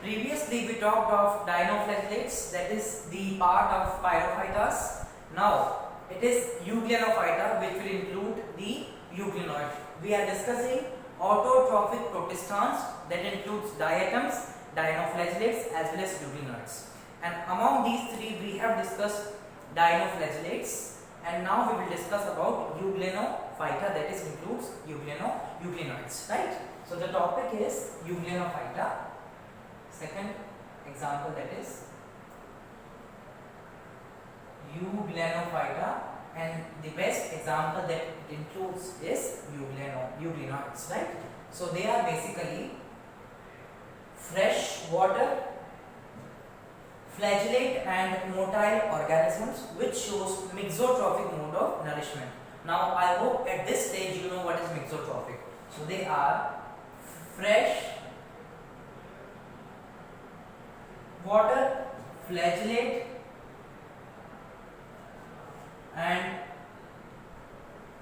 Previously we talked of dinoflagellates, that is the part of Pyrophytas. Now it is Euglenophyta, which will include the euglenoid. We are discussing autotrophic protistans, that includes diatoms, dinoflagellates as well as euglenoids. And among these three we have discussed dinoflagellates, and now we will discuss about Euglenophyta, that is includes euglenoids, right? So the topic is Euglenophyta. Second example, that is Euglenophyta, and the best example that it includes is euglenoids, right? So they are basically freshwater flagellate and motile organisms which shows mixotrophic mode of nourishment. Now I hope at this stage you know what is mixotrophic. So they are fresh water flagellate and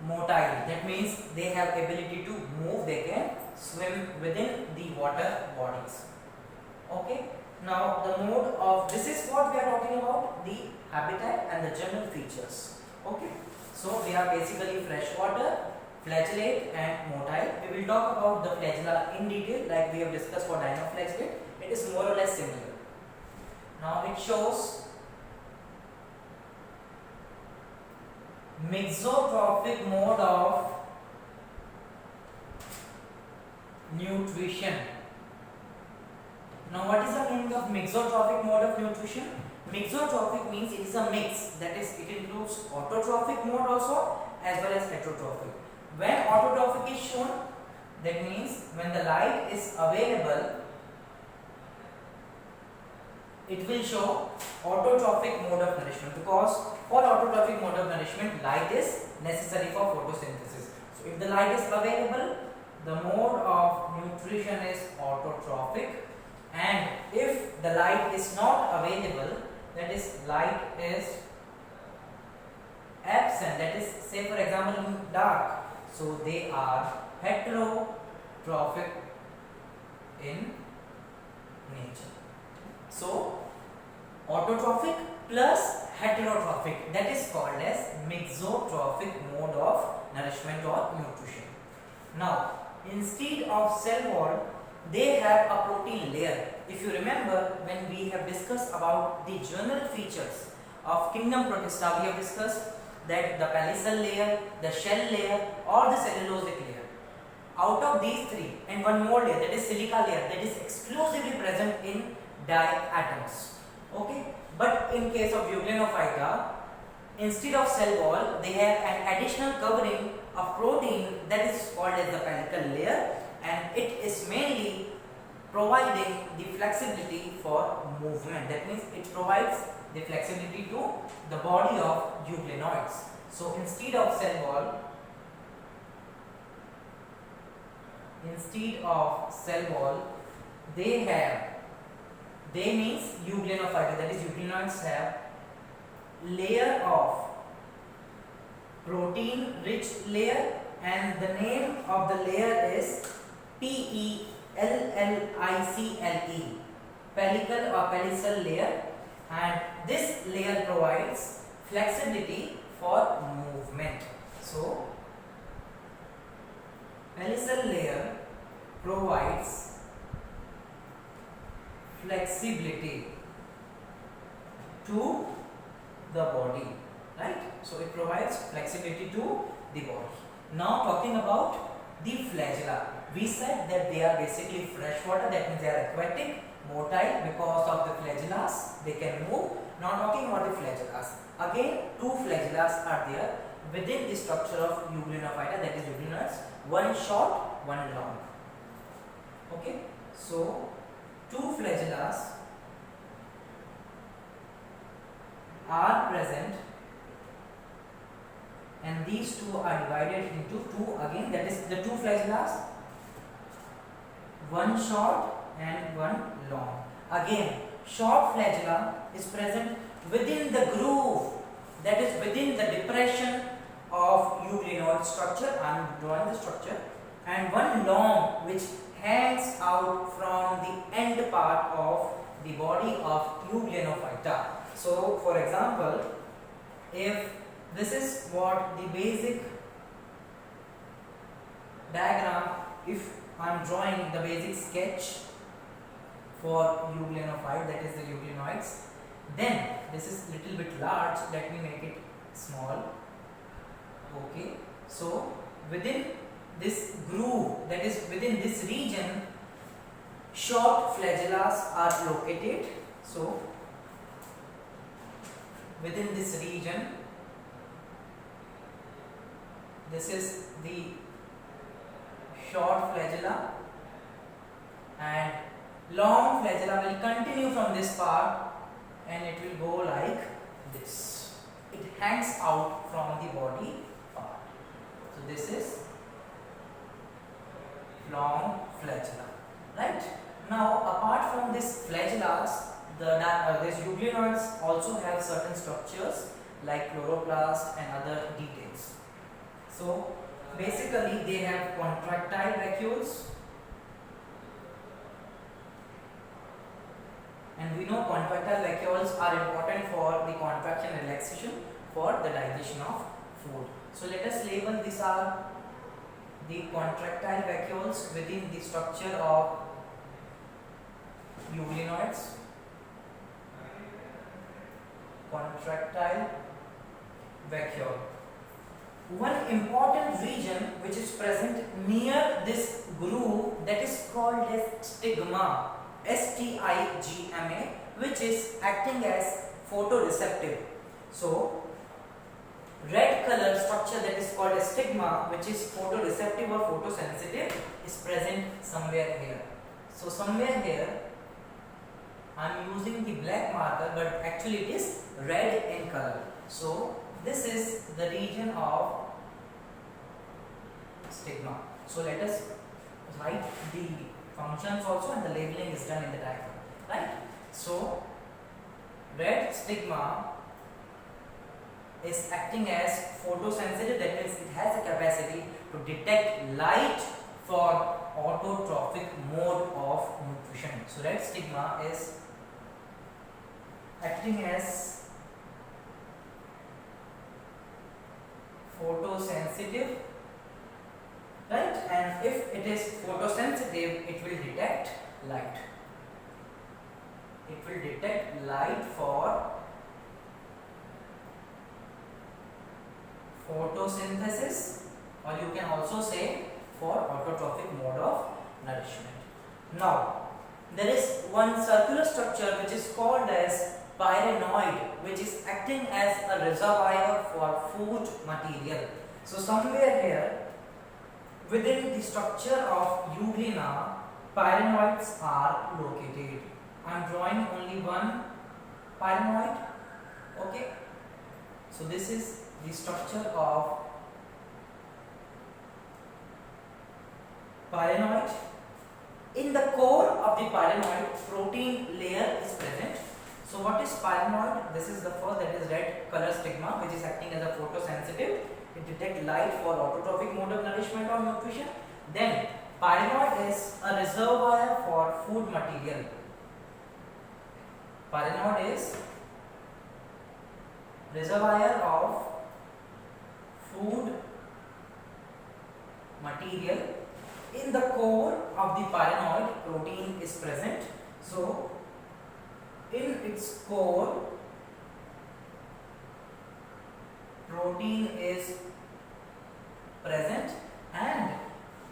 motile. That means they have ability to move, they can swim within the water bodies. Okay. Now the mode of, this is what we are talking about, the habitat and the general features. Okay. So we are basically freshwater, flagellate and motile. We will talk about the flagella in detail like we have discussed for dinoflagellate. It is more or less similar. Now it shows mixotrophic mode of nutrition. Now what is the meaning of mixotrophic mode of nutrition? Mixotrophic means it is a mix, that is it includes autotrophic mode also as well as heterotrophic. When autotrophic is shown, that means when the light is available, it will show autotrophic mode of nourishment, because for autotrophic mode of nourishment light is necessary for photosynthesis. So if the light is available, the mode of nutrition is autotrophic, and if the light is not available, that is light is absent, that is say for example in dark, so they are heterotrophic in nature. So autotrophic plus heterotrophic, that is called as mixotrophic mode of nourishment or nutrition. Now instead of cell wall, they have a protein layer. If you remember, when we have discussed about the general features of kingdom Protista, we have discussed that the palisade layer, the shell layer or the cellulosic layer. Out of these three, and one more layer, that is silica layer, that is exclusively present in diatoms. Okay, but in case of Euglenophyta, instead of cell wall, they have an additional covering of protein that is called as the pellicle layer, and it is mainly providing the flexibility for movement. That means it provides the flexibility to the body of euglenoids. So instead of cell wall, they means Euglenophyta, that is euglenoids have layer of protein rich layer, and the name of the layer is pellicle, pellicle or pellicle layer, and this layer provides flexibility for movement. So pellicle layer provides flexibility to the body, right? So it provides flexibility to the body. Now talking about the flagella, we said that they are basically freshwater, that means they are aquatic, motile because of the flagellas, they can move. Now talking about the flagellas, again two flagellas are there within the structure of Euglenophyta, that is euglenoids, one short, one long. Okay, so two flagellas are present, and these two are divided into two again, that is the two flagellas, one short and one long. Again short flagella is present within the groove, that is within the depression of euglenoid structure. I am drawing the structure, and one long which hangs out from the end part of the body of Euglenophyta. So for example, if this is what the basic diagram, if I am drawing the basic sketch for Euglenophyte, that is the euglenoids, then this is little bit large, let me make it small. Okay, so within this groove, that is within this region, short flagellas are located. So within this region, this is the short flagella, and long flagella will continue from this part and it will go like this. It hangs out from the body part. So this is long flagella, right? Now apart from this flagellas, these euglenoids also have certain structures like chloroplast and other details. So basically they have contractile vacuoles, and we know contractile vacuoles are important for the contraction and relaxation for the digestion of food. So let us label these are the contractile vacuoles within the structure of euglenoids. Contractile vacuole. One important region which is present near this groove, that is called as stigma, S-T-I-G-M-A, which is acting as photoreceptive. So red color structure that is called as stigma, which is photoreceptive or photosensitive, is present somewhere here. So somewhere here I am using the black marker, but actually it is red in color. So this is the region of stigma. So let us write the functions also, and the labeling is done in the diagram, right? So red stigma is acting as photosensitive, that means it has a capacity to detect light for autotrophic mode of nutrition. So red stigma is acting as photosensitive, right? And if it is photosensitive, it will detect light. It will detect light for photosynthesis, or you can also say for autotrophic mode of nourishment. Now there is one circular structure which is called as pyrenoid, which is acting as a reservoir for food material. So somewhere here within the structure of Euglena, pyrenoids are located. I am drawing only one pyrenoid. Okay, so this is the structure of pyrenoid. In the core of the pyrenoid, protein layer is present. So what is pyrenoid? This is the first, that is red color stigma, which is acting as a photosensitive. It detects light for autotrophic mode of nourishment or nutrition. Then pyrenoid is a reservoir for food material. Pyrenoid is reservoir of food material. In the core of the pyrenoid, protein is present. So in its core, protein is present, and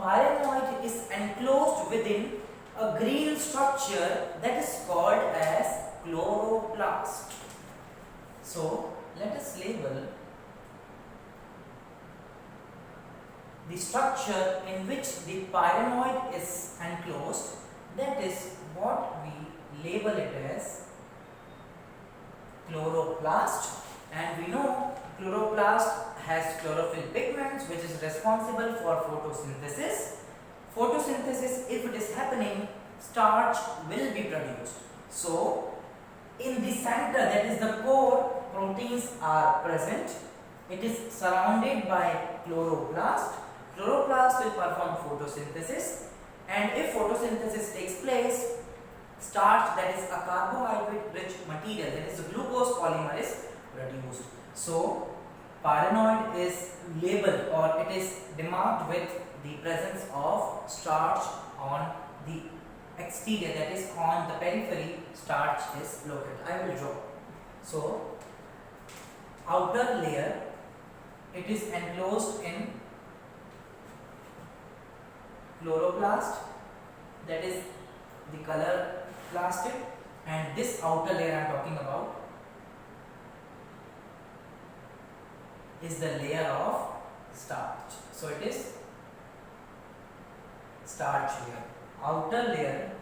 pyrenoid is enclosed within a green structure that is called as chloroplast. So let us label the structure in which the pyrenoid is enclosed. That is what we label it as chloroplast, and we know chloroplast has chlorophyll pigments which is responsible for photosynthesis. Photosynthesis, if it is happening, starch will be produced. So in the center, that is the core, proteins are present. It is surrounded by chloroplast. Chloroplast will perform photosynthesis, and if photosynthesis takes place, starch, that is a carbohydrate rich material, that is the glucose polymer, is produced. So paranoid is labeled, or it is demarked with the presence of starch on the exterior, that is on the periphery. Starch is located. I will draw. So outer layer, it is enclosed in chloroplast, that is the color plastic, and this outer layer I am talking about is the layer of starch. So it is starch layer. Outer layer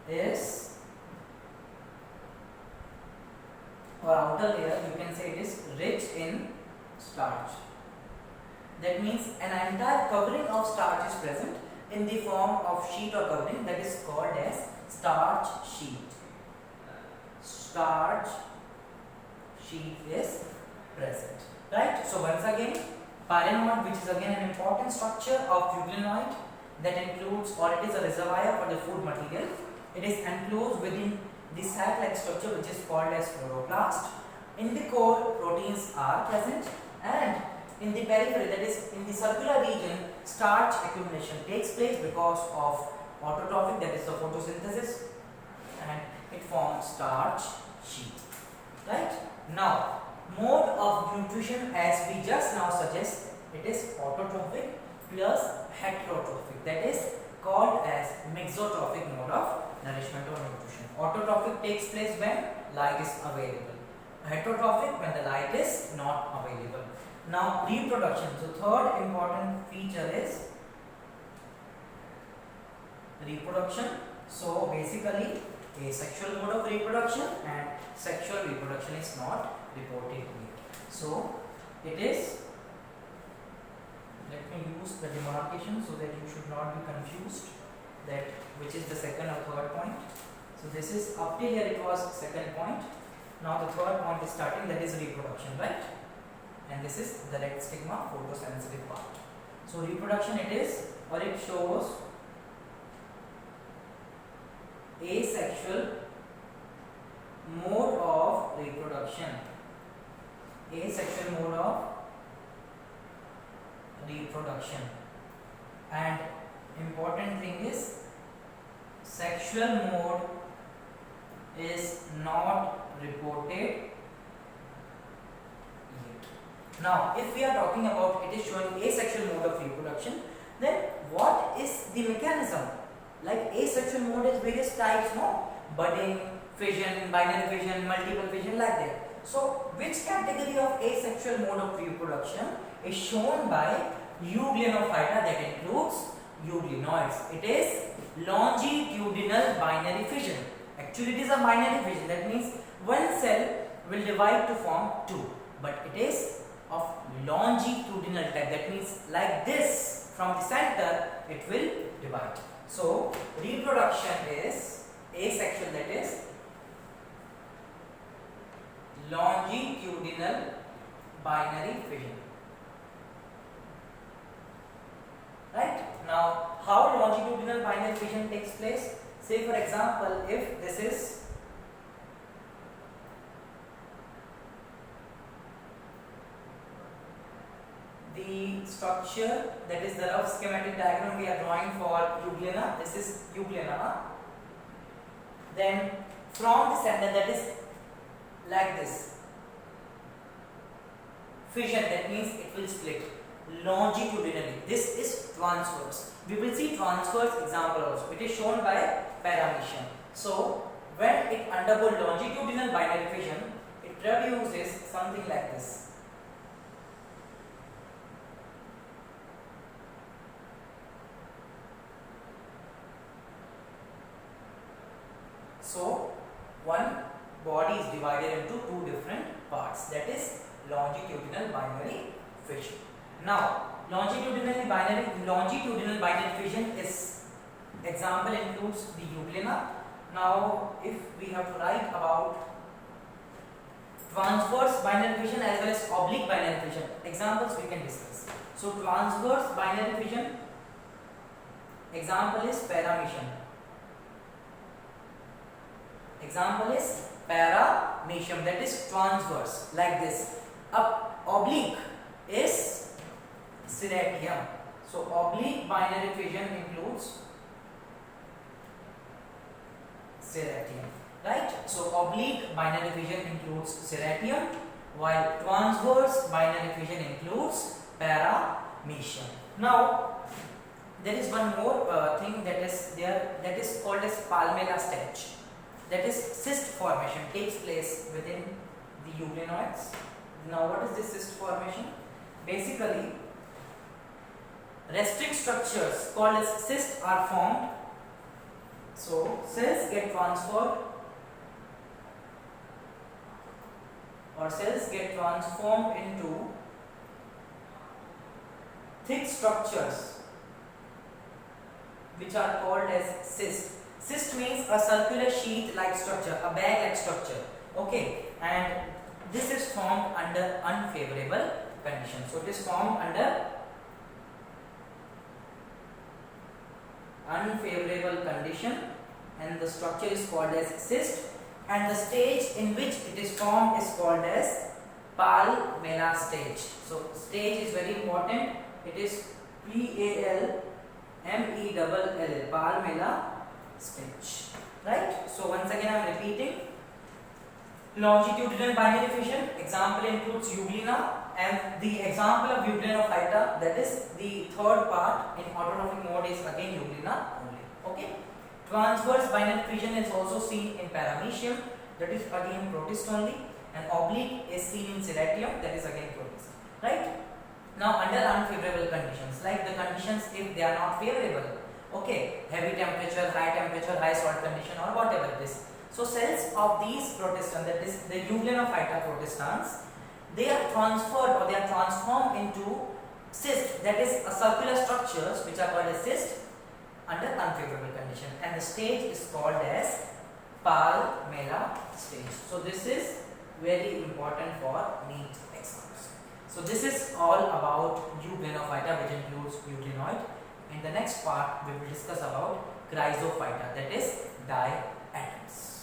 is, or outer layer you can say, it is rich in starch. That means an entire covering of starch is present in the form of sheet or covering, that is called as starch sheet. Starch sheet is present, right? So once again, paranoid, which is again an important structure of euglenoid, that includes, or it is a reservoir for the food material. It is enclosed within the sac-like structure, which is called as chloroplast. In the core, proteins are present, and in the periphery, that is in the circular region, starch accumulation takes place because of autotrophic, that is the photosynthesis, and it forms starch sheet, right? Now, mode of nutrition, as we just now suggest, it is autotrophic plus heterotrophic, that is called as mixotrophic mode of nourishment or nutrition. Autotrophic takes place when light is available. Heterotrophic when the light is not available. Now reproduction. So third important feature is reproduction. So basically asexual mode of reproduction, and sexual reproduction is not reported here. So it is, let me use the demarcation so that you should not be confused that which is the second or third point. So this is, up till here it was second point. Now the third point is starting, that is reproduction, right? And this is the red stigma photosensitive part. So reproduction it is, or it shows asexual mode of reproduction. Asexual mode of reproduction. And important thing is, sexual mode is not reported yet. Now, if we are talking about it is showing asexual mode of reproduction, then what is the mechanism? Like asexual mode is various types, no? Budding, fission, binary fission, multiple fission, like that. So, which category of asexual mode of reproduction is shown by euglenophyta, that includes euglenoids? It is longitudinal binary fission. Actually, it is a binary fission. That means one cell will divide to form two, but it is of longitudinal type. That means like this, from the center it will divide. So reproduction is asexual, that is longitudinal binary fission. Right? Now, how longitudinal binary fission takes place? Say for example, if this is the structure, that is the rough schematic diagram we are drawing for euglena. This is euglena. Then from the center, that is like this fission, that means it will split longitudinally. This is transverse. We will see transverse example also. It is shown by paramecium. So when it undergoes longitudinal binary fission, it produces something like this. So one body is divided into two different parts, that is longitudinal binary fission. Now longitudinal binary fission is, example includes the euglena. Now if we have to write about transverse binary fission as well as oblique binary fission. Examples we can discuss. So transverse binary fission, example is paramecium. Example is paramecium, that is transverse, like this. Oblique is ceriatium. So oblique binary fission includes ceriatium, right? So oblique binary fission includes ceriatium, while transverse binary fission includes paramecium. Now there is one more thing that is there, that is called as palmella stage. That is cyst formation takes place within the euglenoids. Now what is this cyst formation? Basically restrict structures called as cysts are formed. So cells get transferred or cells get transformed into thick structures which are called as cyst. Cyst means a circular sheath like structure, a bag like structure. Okay, and this is formed under unfavorable conditions. So it is formed under unfavorable condition and the structure is called as cyst, and the stage in which it is formed is called as palmella stage. So stage is very important. It is PALMELL, palmella stage, right? So once again I am repeating. Longitudinal binary fission, example includes euglena, and the example of Euglenophyta, that is the third part in autotrophic mode, is again euglena only. Okay. Transverse binary fission is also seen in paramecium, that is again protist only, and oblique is seen in ceriatium, that is again protist, right? Now under unfavorable conditions, like the conditions if they are not favorable, okay, heavy temperature, high salt condition, or whatever it is. So cells of these protistans, that is the Euglenophyta protistans, they are transferred or they are transformed into cyst, that is a circular structures which are called as cyst under unfavorable condition, and the stage is called as palmella stage. So this is very important for NEET exams. So this is all about Euglenophyta, which includes euglenoid. In the next part we will discuss about Chrysophyta, that is diatoms.